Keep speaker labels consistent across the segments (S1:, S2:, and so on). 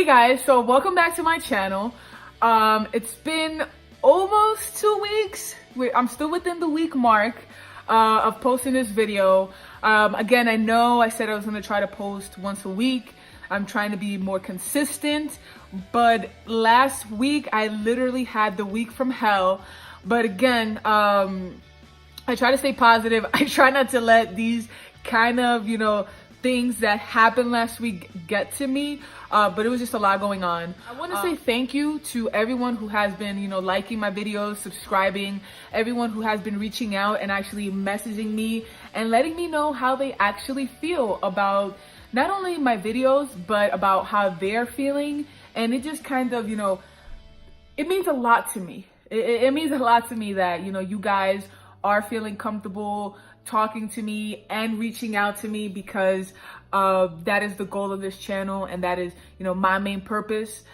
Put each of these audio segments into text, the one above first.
S1: guys, so welcome back to my channel. It's been almost 2 weeks. I'm still within the week mark of posting this video. Again, I know I said I was gonna try to post once a week. I'm trying to be more consistent, but last week I literally had the week from hell. But again, I try to stay positive. I try not to let these kind of, things that happened last week get to me, but it was just a lot going on. I want to say thank you to everyone who has been, liking my videos, subscribing, everyone who has been reaching out and actually messaging me and letting me know how they actually feel about not only my videos, but about how they're feeling. And it just kind of, it means a lot to me. It means a lot to me that, you guys are feeling comfortable talking to me and reaching out to me, because that is the goal of this channel, and that is, my main purpose.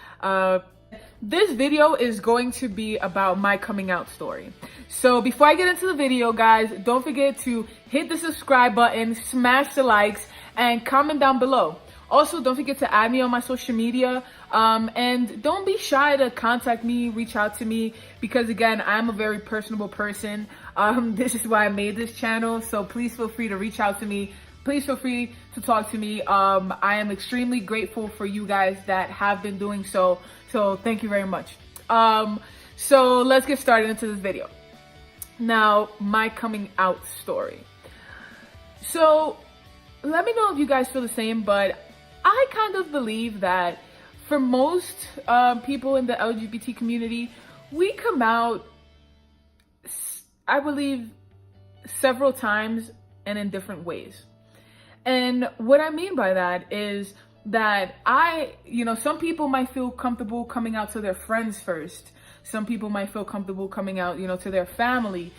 S1: This video is going to be about my coming out story. So before I get into the video, guys, don't forget to hit the subscribe button, smash the likes, and comment down below. Also, don't forget to add me on my social media, and don't be shy to contact me, reach out to me, because again, I'm a very personable person. This is why I made this channel, so please feel free to reach out to me. Please feel free to talk to me. I am extremely grateful for you guys that have been doing so thank you very much. So let's get started into this video. Now, my coming out story. So let me know if you guys feel the same, but I kind of believe that for most people in the LGBT community, we come out, I believe, several times and in different ways. And what I mean by that is that some people might feel comfortable coming out to their friends first. Some people might feel comfortable coming out, to their family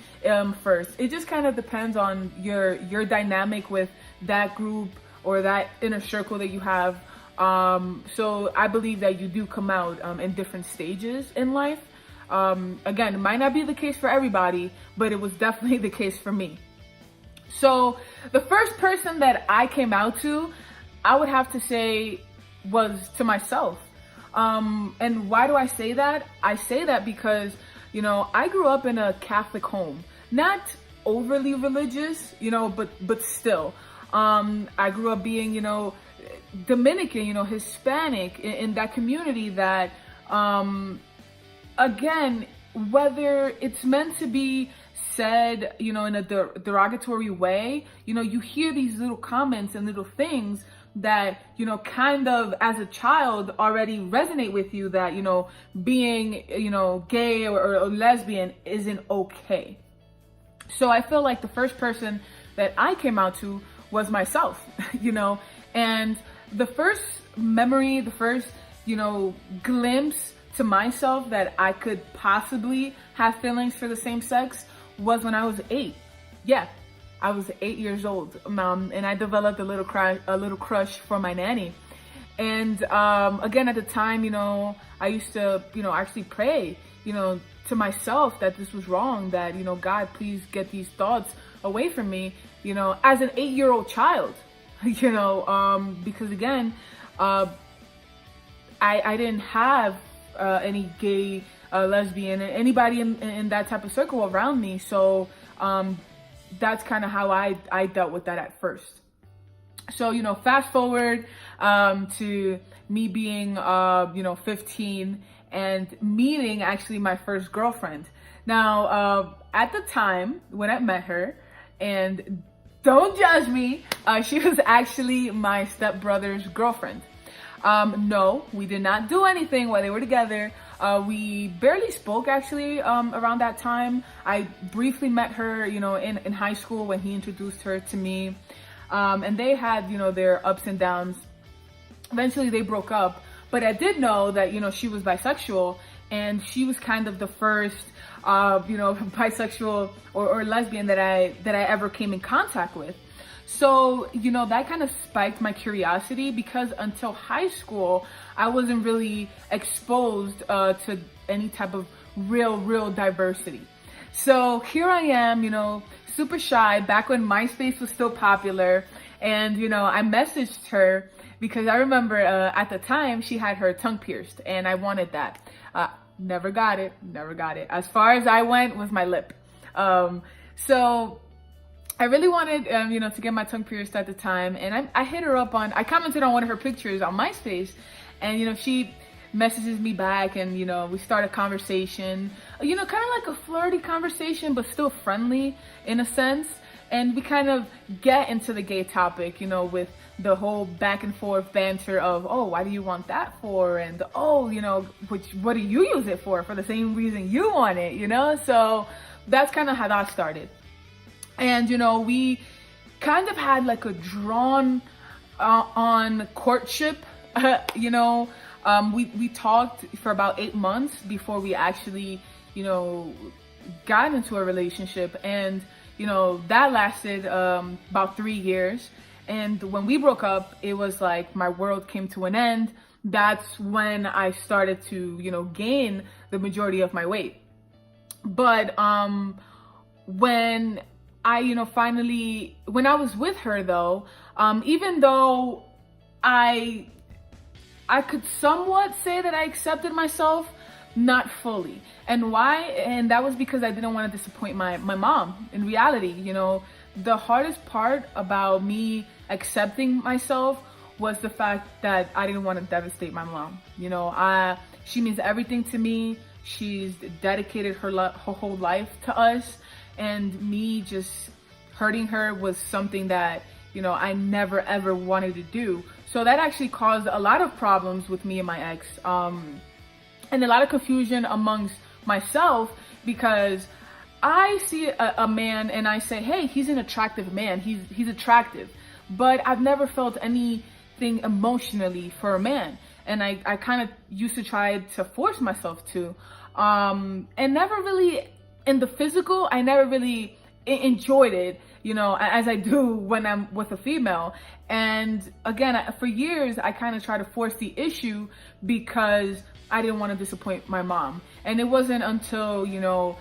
S1: first. It just kind of depends on your dynamic with that group or that inner circle that you have. So I believe that you do come out in different stages in life. Again, it might not be the case for everybody, but it was definitely the case for me. So the first person that I came out to, I would have to say, was to myself. And why do I say that? I say that because, I grew up in a Catholic home, not overly religious, but still. I grew up being, Dominican, Hispanic in that community that, again, whether it's meant to be said, in a derogatory way, you hear these little comments and little things that, kind of as a child already resonate with you that, being, gay or lesbian isn't okay. So I feel like the first person that I came out to was myself, and the first memory, the first, glimpse to myself that I could possibly have feelings for the same sex was when I was 8. Yeah, I was 8 years old, and I developed a little crush for my nanny. And again, at the time, I used to, actually pray, to myself that this was wrong, that, God, please get these thoughts away from me, as an 8-year-old child, because again, I didn't have any gay, lesbian, anybody in that type of circle around me. So that's kind of how I dealt with that at first. So, fast forward to me being, 15 and meeting actually my first girlfriend. Now, at the time when I met her, and don't judge me, she was actually my stepbrother's girlfriend. No, we did not do anything while they were together. We barely spoke actually around that time. I briefly met her, in high school when he introduced her to me. And they had, their ups and downs. Eventually they broke up, but I did know that, she was bisexual, and she was kind of the first, bisexual or lesbian that I ever came in contact with. So, that kind of spiked my curiosity, because until high school, I wasn't really exposed to any type of real diversity. So here I am, super shy, back when MySpace was still popular. And, I messaged her because I remember at the time she had her tongue pierced and I wanted that. Never got it, never got it. As far as I went was my lip. So I really wanted, you know, to get my tongue pierced at the time. And I hit her up I commented on one of her pictures on MySpace, and, you know, she messages me back, and, you know, we start a conversation, you know, kind of like a flirty conversation, but still friendly in a sense. And we kind of get into the gay topic, you know, with the whole back and forth banter of, oh, why do you want that for? And, oh, you know, what do you use it for the same reason you want it, you know? So that's kind of how that started. And, you know, we kind of had like a drawn on courtship, you know. We talked for about 8 months before we actually, you know, got into a relationship. And, you know, that lasted about 3 years. And when we broke up, it was like my world came to an end. That's when I started to, you know, gain the majority of my weight. But when I, you know, finally, when I was with her though, even though I could somewhat say that I accepted myself, not fully. And why? And that was because I didn't want to disappoint my mom. In reality, you know, the hardest part about me accepting myself was the fact that I didn't want to devastate my mom. You know, she means everything to me. She's dedicated her whole life to us, and me just hurting her was something that, you know, I never ever wanted to do. So that actually caused a lot of problems with me and my ex, and a lot of confusion amongst myself, because I see a man and I say, hey, he's an attractive man, he's attractive, but I've never felt anything emotionally for a man. And I kind of used to try to force myself to, and never really, in the physical, I never really enjoyed it, you know, as I do when I'm with a female. And again, for years, I kind of tried to force the issue because I didn't want to disappoint my mom. And it wasn't until, you know,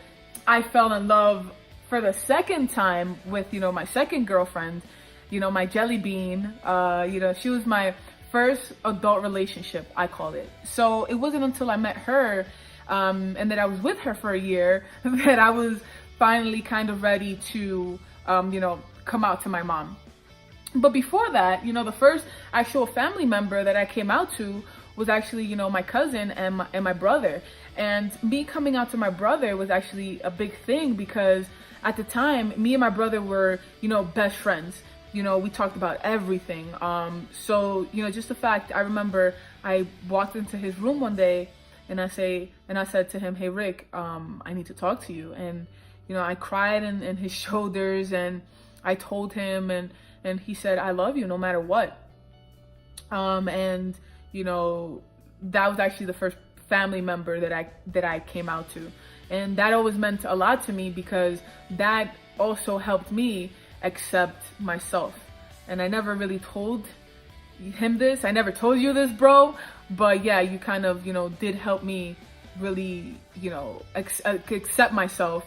S1: I fell in love for the second time with, you know, my second girlfriend, you know, my jelly bean. You know, she was my first adult relationship, I call it. So it wasn't until I met her, and that I was with her for a year, that I was finally kind of ready to, you know, come out to my mom. But before that, you know, the first actual family member that I came out to was actually, you know, my cousin and my brother. And me coming out to my brother was actually a big thing, because at the time, me and my brother were, you know, best friends. You know, we talked about everything. So, you know, just the fact, I remember I walked into his room one day and I said to him, hey, Rick, I need to talk to you. And, you know, I cried in his shoulders, and I told him, and he said, I love you no matter what. And, you know, that was actually the first family member that I came out to. And that always meant a lot to me, because that also helped me accept myself. And I never really told him this. I never told you this, bro. But yeah, you kind of, you know, did help me really, you know, accept myself,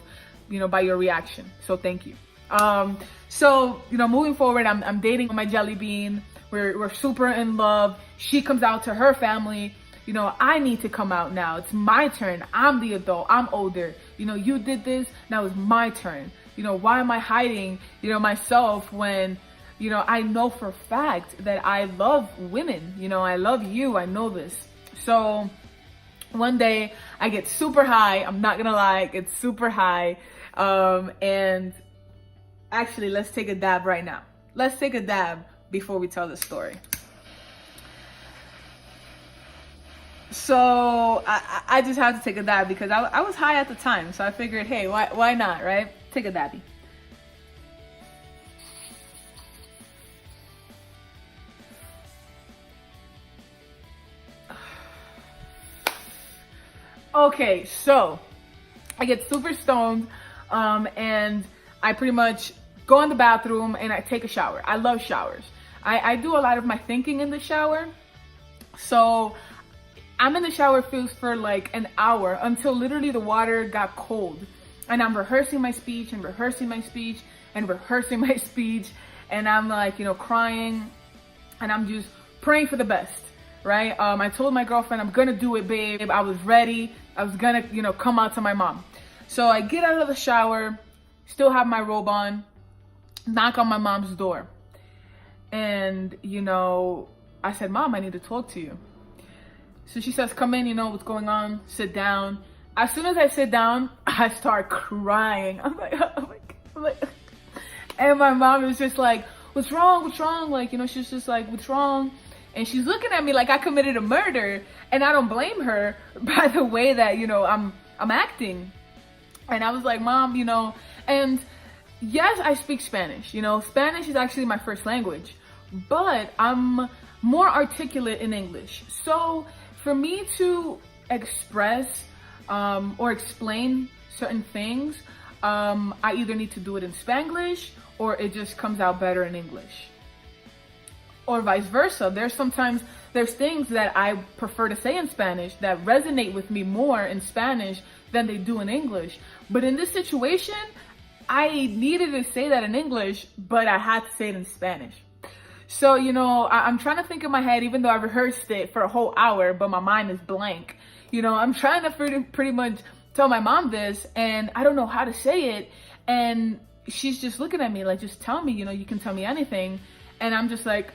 S1: you know, by your reaction. So thank you. So, you know, moving forward, I'm dating my jelly bean. We're super in love. She comes out to her family. You know, I need to come out now. It's my turn. I'm the adult. I'm older. You know, you did this. Now it's my turn. You know, why am I hiding, you know, myself when, you know, I know for a fact that I love women. You know, I love you. I know this. So one day I get super high. I'm not gonna lie, I get super high. And actually, let's take a dab right now. Let's take a dab before we tell the story. So I just had to take a dab because I was high at the time. So I figured, hey, why not, right? Take a dabby. Okay, so I get super stoned, and I pretty much go in the bathroom and I take a shower. I love showers. I do a lot of my thinking in the shower. So I'm in the shower for like an hour, until literally the water got cold. And I'm rehearsing my speech and rehearsing my speech and rehearsing my speech. And I'm like, you know, crying. And I'm just praying for the best, right? I told my girlfriend, I'm gonna do it, babe. I was ready. I was gonna, come out to my mom. So I get out of the shower, still have my robe on, knock on my mom's door. And, I said, Mom, I need to talk to you. So she says, come in, what's going on? Sit down. As soon as I sit down, I start crying. I'm like, oh my God. And my mom is just like, what's wrong? What's wrong? Like, she's just like, what's wrong? And she's looking at me like I committed a murder. And I don't blame her by the way that, I'm acting. And I was like, Mom, and yes, I speak Spanish. Spanish is actually my first language, but I'm more articulate in English. So for me to express or explain certain things, I either need to do it in Spanglish or it just comes out better in English. Or vice versa. There's things that I prefer to say in Spanish that resonate with me more in Spanish than they do in English. But in this situation, I needed to say that in English, but I had to say it in Spanish. So, I'm trying to think in my head, even though I rehearsed it for a whole hour, but my mind is blank. I'm trying to pretty much tell my mom this, and I don't know how to say it. And she's just looking at me like, just tell me, you can tell me anything. And I'm just like,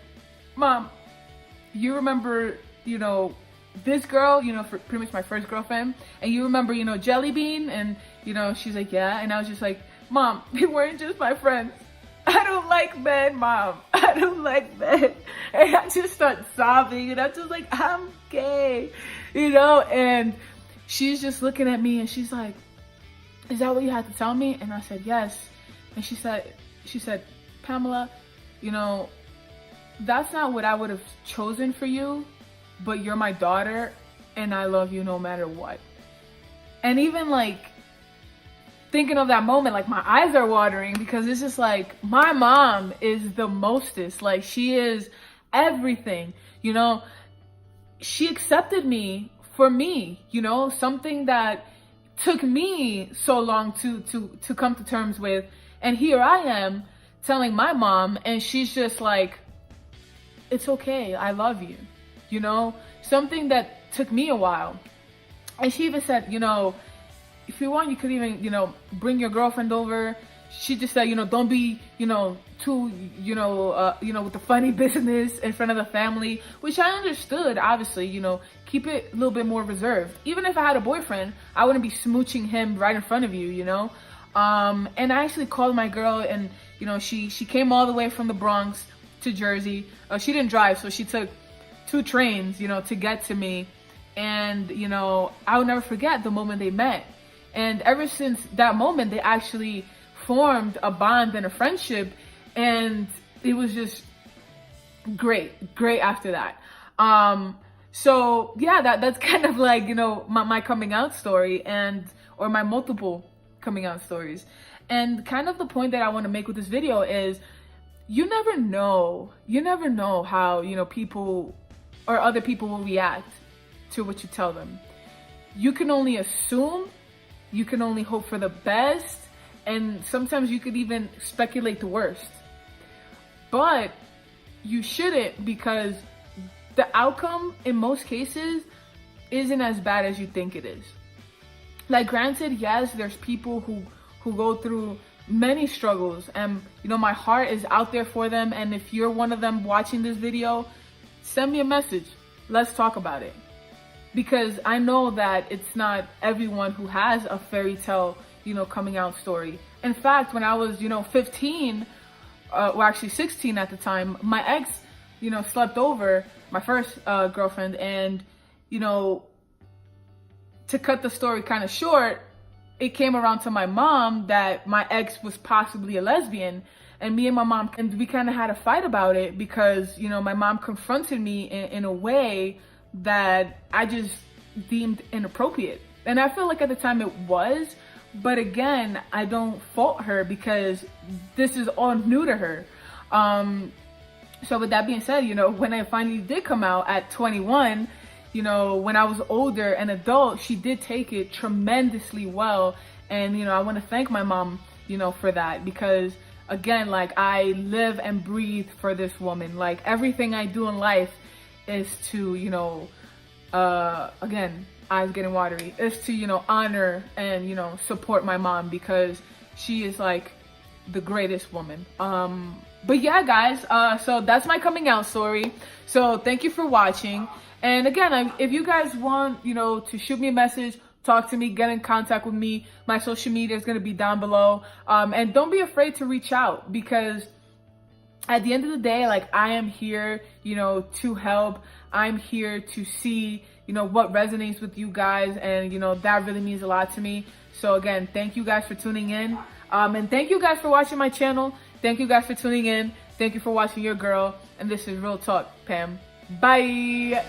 S1: Mom, you remember, this girl, for pretty much my first girlfriend, and you remember, Jelly Bean? And, she's like, yeah. And I was just like, Mom, they weren't just my friends. I don't like men, Mom. I don't like men. And I just start sobbing, and I'm just like, I'm gay, and she's just looking at me, and she's like, is that what you had to tell me? And I said, yes. And she said, Pamela, that's not what I would have chosen for you, but you're my daughter, and I love you no matter what. And even like, thinking of that moment, like my eyes are watering, because it's just like, my mom is the mostest. Like, she is everything, she accepted me for me, something that took me so long to come to terms with. And here I am telling my mom, and she's just like, it's okay, I love you, something that took me a while. And she even said, if you want, you could even, bring your girlfriend over. She just said, don't be, too, with the funny business in front of the family, which I understood, obviously, keep it a little bit more reserved. Even if I had a boyfriend, I wouldn't be smooching him right in front of you, and I actually called my girl, and, she came all the way from the Bronx to Jersey. She didn't drive, so she took 2 trains, to get to me. And, I will never forget the moment they met. And ever since that moment, they actually formed a bond and a friendship. And it was just great after that. So yeah, that's kind of like, my coming out story, or my multiple coming out stories. And kind of the point that I want to make with this video is, you never know how, people or other people will react to what you tell them. You can only assume, you can only hope for the best, and sometimes you could even speculate the worst. But you shouldn't, because the outcome in most cases isn't as bad as you think it is. Like, granted, yes, there's people who go through many struggles, and my heart is out there for them. And if you're one of them watching this video, send me a message. Let's talk about it. Because I know that it's not everyone who has a fairy tale, coming out story. In fact, when I was, 15, well, actually 16 at the time, my ex, slept over, my first girlfriend. And, to cut the story kind of short, it came around to my mom that my ex was possibly a lesbian. And me and my mom, and we kind of had a fight about it, because, my mom confronted me in a way that I just deemed inappropriate. And I feel like at the time it was, but again, I don't fault her, because this is all new to her. So with that being said, when I finally did come out at 21, when I was older, an adult, she did take it tremendously well. And, I want to thank my mom, for that, because again, like, I live and breathe for this woman. Like, everything I do in life is to, again, eyes getting watery, is to, honor and, support my mom, because she is like the greatest woman. But yeah, guys, so that's my coming out story. So thank you for watching. And again, if you guys want, to shoot me a message, talk to me, get in contact with me, my social media is going to be down below. And don't be afraid to reach out, because at the end of the day, like, I am here, to help. I'm here to see, what resonates with you guys. And, that really means a lot to me. So again, thank you guys for tuning in. And thank you guys for watching my channel. Thank you guys for tuning in. Thank you for watching your girl. And this is Real Talk Pam. Bye.